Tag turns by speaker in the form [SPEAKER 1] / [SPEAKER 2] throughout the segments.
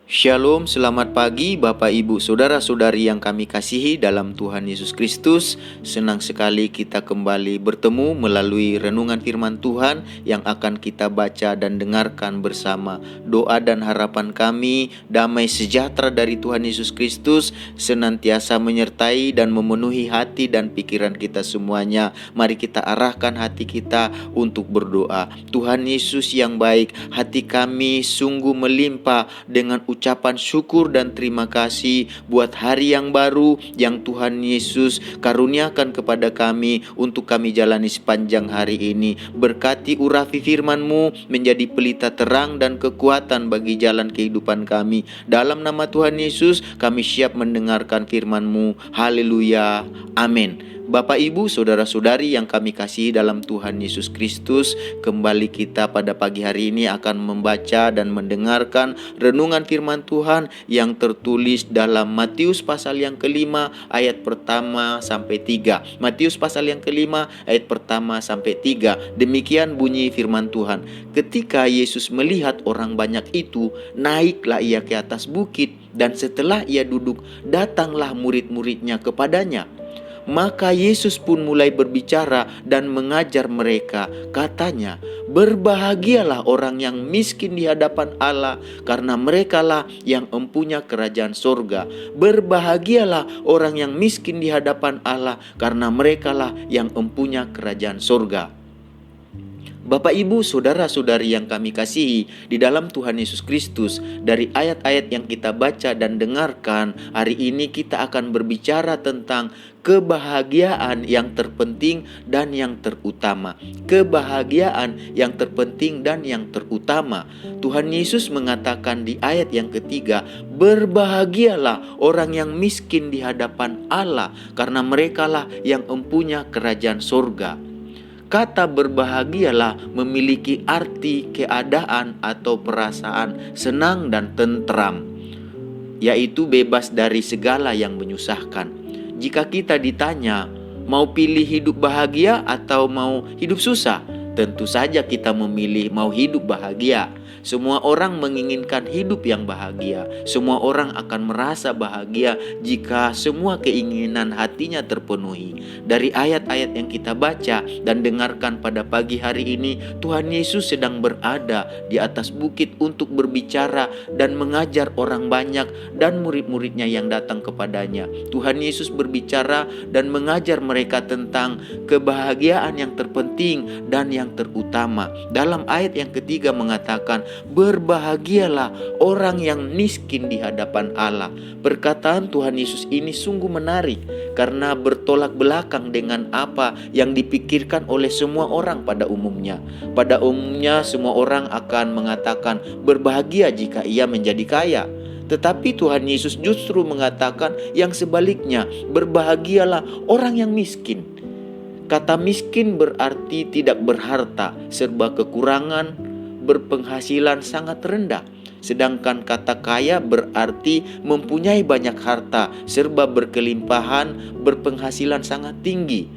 [SPEAKER 1] Shalom, selamat pagi Bapak Ibu Saudara-saudari yang kami kasihi dalam Tuhan Yesus Kristus. Senang sekali kita kembali bertemu melalui renungan firman Tuhan yang akan kita baca dan dengarkan bersama. Doa dan harapan kami, damai sejahtera dari Tuhan Yesus Kristus senantiasa menyertai dan memenuhi hati dan pikiran kita semuanya. Mari kita arahkan hati kita untuk berdoa. Tuhan Yesus yang baik, hati kami sungguh melimpah dengan ucapan syukur dan terima kasih buat hari yang baru yang Tuhan Yesus karuniakan kepada kami untuk kami jalani sepanjang hari ini. Berkati urapi firman-Mu menjadi pelita terang dan kekuatan bagi jalan kehidupan kami. Dalam nama Tuhan Yesus kami siap mendengarkan firman-Mu. Haleluya. Amin. Bapak Ibu Saudara-saudari yang kami kasihi dalam Tuhan Yesus Kristus, kembali kita pada pagi hari ini akan membaca dan mendengarkan renungan firman Tuhan yang tertulis dalam Matius pasal yang kelima ayat pertama sampai 3. Matius pasal yang kelima ayat pertama sampai 3. Demikian bunyi firman Tuhan. Ketika Yesus melihat orang banyak itu, naiklah ia ke atas bukit, dan setelah ia duduk, datanglah murid-muridnya kepadanya. Maka Yesus pun mulai berbicara dan mengajar mereka. Katanya, berbahagialah orang yang miskin di hadapan Allah, karena merekalah yang empunya kerajaan sorga. Berbahagialah orang yang miskin di hadapan Allah, karena merekalah yang empunya kerajaan sorga. Bapak Ibu Saudara-saudari yang kami kasihi di dalam Tuhan Yesus Kristus, dari ayat-ayat yang kita baca dan dengarkan, hari ini kita akan berbicara tentang kebahagiaan yang terpenting dan yang terutama. Kebahagiaan yang terpenting dan yang terutama. Tuhan Yesus mengatakan di ayat yang ketiga, berbahagialah orang yang miskin di hadapan Allah, karena merekalah yang empunya kerajaan sorga. Kata berbahagialah memiliki arti keadaan atau perasaan senang dan tentram, yaitu bebas dari segala yang menyusahkan. Jika kita ditanya, mau pilih hidup bahagia atau mau hidup susah? Tentu saja kita memilih mau hidup bahagia. Semua orang menginginkan hidup yang bahagia. Semua orang akan merasa bahagia jika semua keinginan hatinya terpenuhi. Dari ayat-ayat yang kita baca dan dengarkan pada pagi hari ini, Tuhan Yesus sedang berada di atas bukit untuk berbicara dan mengajar orang banyak dan murid-muridnya yang datang kepadanya. Tuhan Yesus berbicara dan mengajar mereka tentang kebahagiaan yang terpenting dan yang terutama. Dalam ayat yang ketiga mengatakan, berbahagialah orang yang miskin di hadapan Allah. Perkataan Tuhan Yesus ini sungguh menarik karena bertolak belakang dengan apa yang dipikirkan oleh semua orang pada umumnya. Pada umumnya semua orang akan mengatakan berbahagia jika ia menjadi kaya. Tetapi Tuhan Yesus justru mengatakan yang sebaliknya, berbahagialah orang yang miskin. Kata miskin berarti tidak berharta, serba kekurangan, berpenghasilan sangat rendah. Sedangkan kata kaya berarti mempunyai banyak harta, serba berkelimpahan, berpenghasilan sangat tinggi.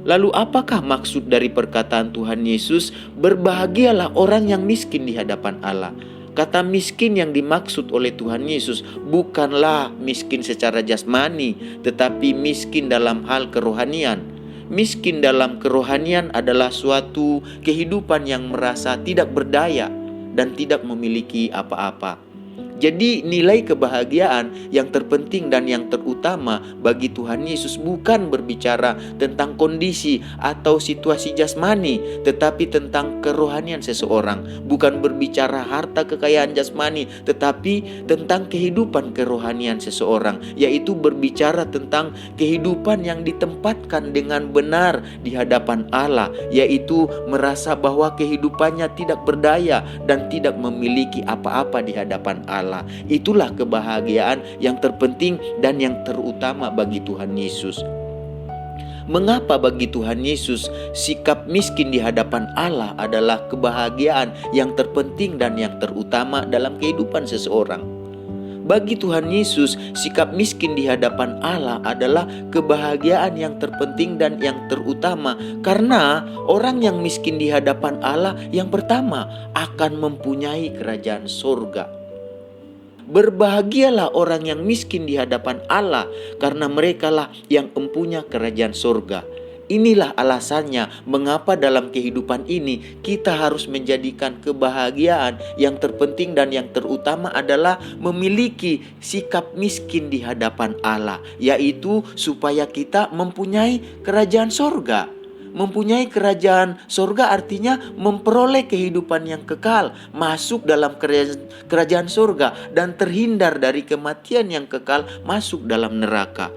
[SPEAKER 1] Lalu apakah maksud dari perkataan Tuhan Yesus, berbahagialah orang yang miskin di hadapan Allah? Kata miskin yang dimaksud oleh Tuhan Yesus bukanlah miskin secara jasmani, tetapi miskin dalam hal kerohanian. Miskin dalam kerohanian adalah suatu kehidupan yang merasa tidak berdaya dan tidak memiliki apa-apa. Jadi nilai kebahagiaan yang terpenting dan yang terutama bagi Tuhan Yesus bukan berbicara tentang kondisi atau situasi jasmani, tetapi tentang kerohanian seseorang. Bukan berbicara harta kekayaan jasmani, tetapi tentang kehidupan kerohanian seseorang, yaitu berbicara tentang kehidupan yang ditempatkan dengan benar di hadapan Allah, yaitu merasa bahwa kehidupannya tidak berdaya dan tidak memiliki apa-apa di hadapan Allah. Itulah kebahagiaan yang terpenting dan yang terutama bagi Tuhan Yesus. Mengapa bagi Tuhan Yesus sikap miskin di hadapan Allah adalah kebahagiaan yang terpenting dan yang terutama dalam kehidupan seseorang? Bagi Tuhan Yesus, sikap miskin di hadapan Allah adalah kebahagiaan yang terpenting dan yang terutama, karena orang yang miskin di hadapan Allah yang pertama akan mempunyai kerajaan surga. Berbahagialah orang yang miskin di hadapan Allah, karena merekalah yang empunya kerajaan surga. Inilah alasannya mengapa dalam kehidupan ini kita harus menjadikan kebahagiaan yang terpenting dan yang terutama adalah memiliki sikap miskin di hadapan Allah, yaitu supaya kita mempunyai kerajaan surga. Mempunyai kerajaan surga artinya memperoleh kehidupan yang kekal, masuk dalam kerajaan surga dan terhindar dari kematian yang kekal, masuk dalam neraka.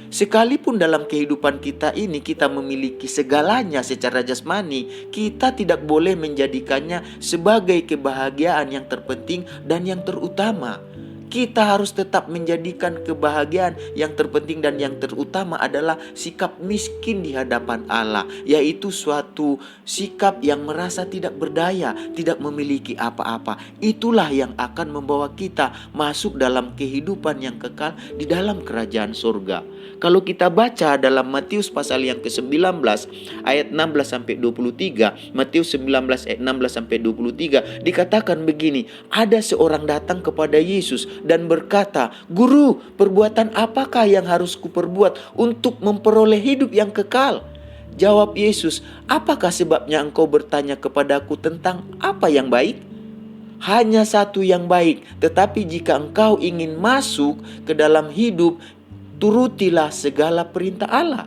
[SPEAKER 1] Sekalipun dalam kehidupan kita ini kita memiliki segalanya secara jasmani, kita tidak boleh menjadikannya sebagai kebahagiaan yang terpenting dan yang terutama. Kita harus tetap menjadikan kebahagiaan yang terpenting dan yang terutama adalah sikap miskin di hadapan Allah, yaitu suatu sikap yang merasa tidak berdaya, tidak memiliki apa-apa. Itulah yang akan membawa kita masuk dalam kehidupan yang kekal di dalam kerajaan surga. Kalau kita baca dalam Matius pasal yang ke-19 ayat 16 sampai 23, Matius 19 ayat 16 sampai 23 dikatakan begini, ada seorang datang kepada Yesus dan berkata, "Guru, perbuatan apakah yang harus kuperbuat untuk memperoleh hidup yang kekal?" Jawab Yesus, "Apakah sebabnya engkau bertanya kepadaku tentang apa yang baik? Hanya satu yang baik, tetapi jika engkau ingin masuk ke dalam hidup, turutilah segala perintah Allah."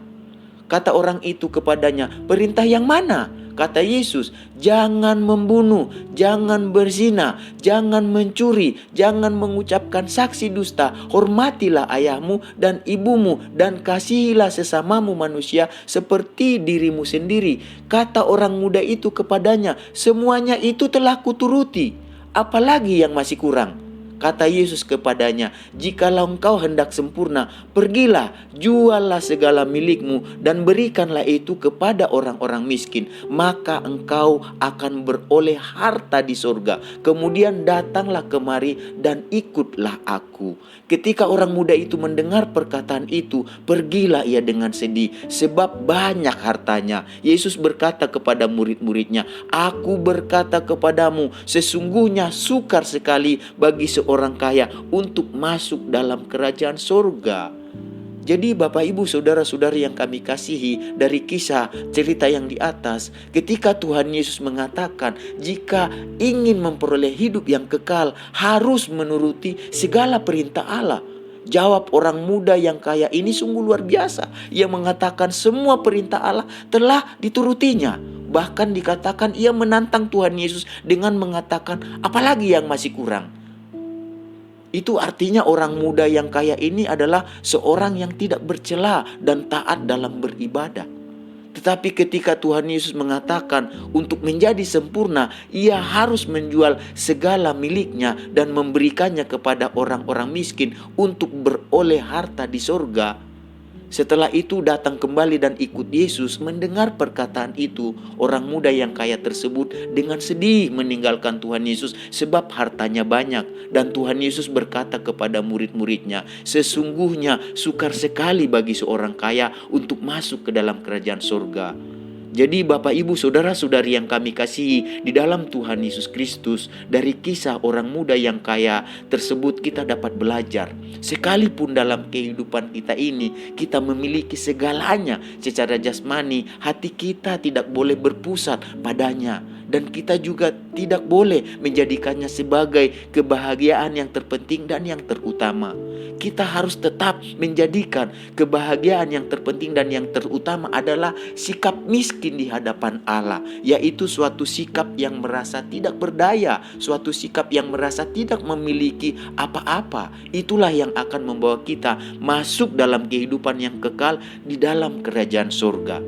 [SPEAKER 1] Kata orang itu kepadanya, "Perintah yang mana?" Kata Yesus, "Jangan membunuh, jangan berzina, jangan mencuri, jangan mengucapkan saksi dusta, hormatilah ayahmu dan ibumu, dan kasihilah sesamamu manusia seperti dirimu sendiri." Kata orang muda itu kepadanya, "Semuanya itu telah kuturuti, apalagi yang masih kurang?" Kata Yesus kepadanya, "Jikalau engkau hendak sempurna, pergilah, juallah segala milikmu dan berikanlah itu kepada orang-orang miskin, maka engkau akan beroleh harta di surga. Kemudian datanglah kemari dan ikutlah aku." Ketika orang muda itu mendengar perkataan itu, pergilah ia dengan sedih, sebab banyak hartanya. Yesus berkata kepada murid-muridnya, "Aku berkata kepadamu, sesungguhnya sukar sekali bagi seorang kaya untuk masuk dalam kerajaan surga." Jadi Bapak Ibu Saudara-saudari yang kami kasihi, dari kisah cerita yang di atas, ketika Tuhan Yesus mengatakan jika ingin memperoleh hidup yang kekal harus menuruti segala perintah Allah. Jawab orang muda yang kaya ini sungguh luar biasa. Ia mengatakan semua perintah Allah telah diturutinya. Bahkan dikatakan ia menantang Tuhan Yesus dengan mengatakan apalagi yang masih kurang. Itu artinya orang muda yang kaya ini adalah seorang yang tidak bercela dan taat dalam beribadah. Tetapi ketika Tuhan Yesus mengatakan untuk menjadi sempurna, ia harus menjual segala miliknya dan memberikannya kepada orang-orang miskin untuk beroleh harta di surga. Setelah itu datang kembali dan ikut Yesus. Mendengar perkataan itu, orang muda yang kaya tersebut dengan sedih meninggalkan Tuhan Yesus sebab hartanya banyak. Dan Tuhan Yesus berkata kepada murid-muridnya, "Sesungguhnya sukar sekali bagi seorang kaya untuk masuk ke dalam kerajaan surga." Jadi Bapak Ibu Saudara-saudari yang kami kasihi di dalam Tuhan Yesus Kristus, dari kisah orang muda yang kaya tersebut kita dapat belajar. Sekalipun dalam kehidupan kita ini kita memiliki segalanya secara jasmani, hati kita tidak boleh berpusat padanya. Dan kita juga tidak boleh menjadikannya sebagai kebahagiaan yang terpenting dan yang terutama. Kita harus tetap menjadikan kebahagiaan yang terpenting dan yang terutama adalah sikap miskin di hadapan Allah, yaitu suatu sikap yang merasa tidak berdaya, suatu sikap yang merasa tidak memiliki apa-apa. Itulah yang akan membawa kita masuk dalam kehidupan yang kekal di dalam kerajaan surga.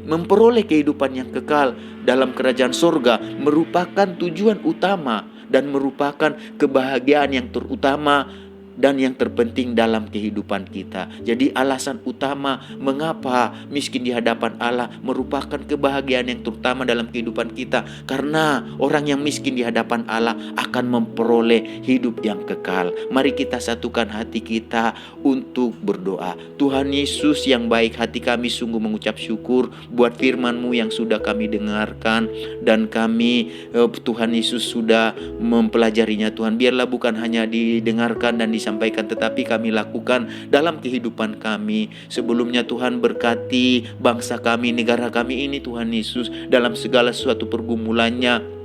[SPEAKER 1] Memperoleh kehidupan yang kekal dalam kerajaan surga merupakan tujuan utama dan merupakan kebahagiaan yang terutama dan yang terpenting dalam kehidupan kita. Jadi alasan utama mengapa miskin di hadapan Allah merupakan kebahagiaan yang terutama dalam kehidupan kita, karena orang yang miskin di hadapan Allah akan memperoleh hidup yang kekal. Mari kita satukan hati kita untuk berdoa. Tuhan Yesus yang baik, hati kami sungguh mengucap syukur buat firman-Mu yang sudah kami dengarkan, dan kami Tuhan Yesus sudah mempelajarinya. Tuhan, biarlah bukan hanya didengarkan dan disampaikan, tetapi kami lakukan dalam kehidupan kami. Sebelumnya Tuhan, berkati bangsa kami, negara kami ini Tuhan Yesus, dalam segala suatu pergumulannya.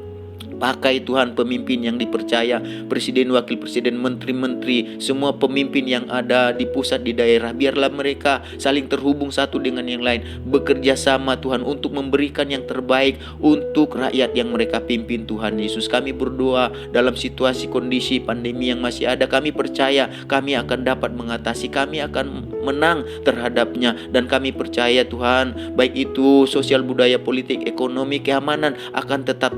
[SPEAKER 1] Pakai Tuhan pemimpin yang dipercaya, presiden, wakil presiden, menteri-menteri, semua pemimpin yang ada di pusat, di daerah. Biarlah mereka saling terhubung satu dengan yang lain, bekerja sama Tuhan untuk memberikan yang terbaik untuk rakyat yang mereka pimpin Tuhan Yesus. Kami berdoa dalam situasi kondisi pandemi yang masih ada, kami percaya kami akan dapat mengatasi, kami akan menang terhadapnya. Dan kami percaya Tuhan, baik itu sosial, budaya, politik, ekonomi, keamanan akan tetap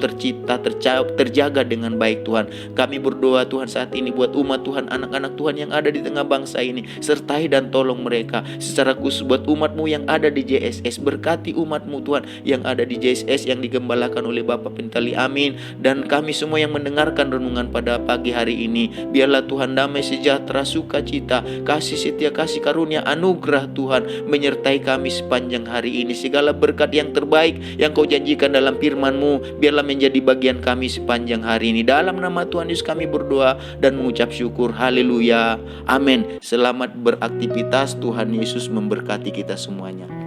[SPEAKER 1] terjaga dengan baik Tuhan. Kami berdoa Tuhan saat ini buat umat Tuhan, anak-anak Tuhan yang ada di tengah bangsa ini. Sertai dan tolong mereka. Secara khusus buat umat-Mu yang ada di JSS. Berkati umat-Mu Tuhan yang ada di JSS yang digembalakan oleh Bapak Pentali. Amin. Dan kami semua yang mendengarkan renungan pada pagi hari ini, biarlah Tuhan damai sejahtera, sukacita, kasih setia, kasih karunia, anugerah Tuhan menyertai kami sepanjang hari ini. Segala berkat yang terbaik yang Kau janjikan dalam firman-Mu, biarlah menjadi bagian kami sepanjang hari ini. Dalam nama Tuhan Yesus kami berdoa dan mengucap syukur. Haleluya. Amin. Selamat beraktivitas. Tuhan Yesus memberkati kita semuanya.